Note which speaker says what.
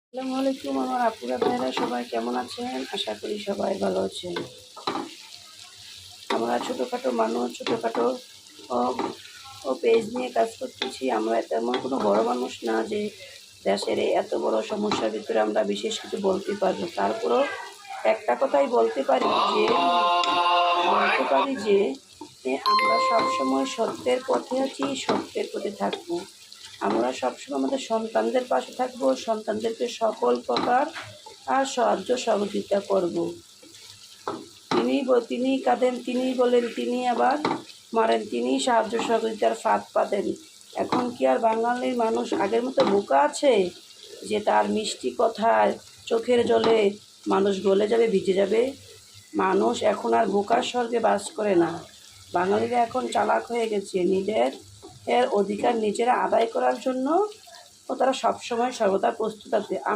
Speaker 1: আসসালামু আলাইকুম আমার আপুরা ভাইরা সবাই কেমন আছেন? আশা করি সবাই ভালো আছেন। আমরা ছোটোখাটো মানুষ, ছোটোখাটো ও ও পেজ নিয়ে কাজ করতেছি। আমরা তেমন কোনো বড় মানুষ না যে দেশের এই এত বড় সমস্যার ভিতরে আমরা বিশেষ কিছু বলতে পারবো। তারপরেও একটা কথাই বলতে পারি যে আমরা সবসময় সত্যের পথে আছি, সত্যের পথে থাকবো। আমরা সবসময় আমাদের সন্তানদের পাশে থাকবো, সন্তানদেরকে সকল প্রকার সাহায্য সহযোগিতা করব। তিনি কাঁদেন, তিনি বলেন, তিনি আবার মারেন, তিনি সাহায্য সহযোগিতার ফাঁদ পাতেন। এখন কি আর বাঙালির মানুষ আগের মতো বোকা আছে যে তার মিষ্টি কথায় চোখের জলে মানুষ গলে যাবে, ভিজে যাবে? মানুষ এখন আর বোকার স্বর্গে বাস করে না। বাঙালিরা এখন চালাক হয়ে গেছে। নিজের অধিকার নিজেরা আদায় করার জন্য তারা সবসময় সর্বদা প্রস্তুত আছে।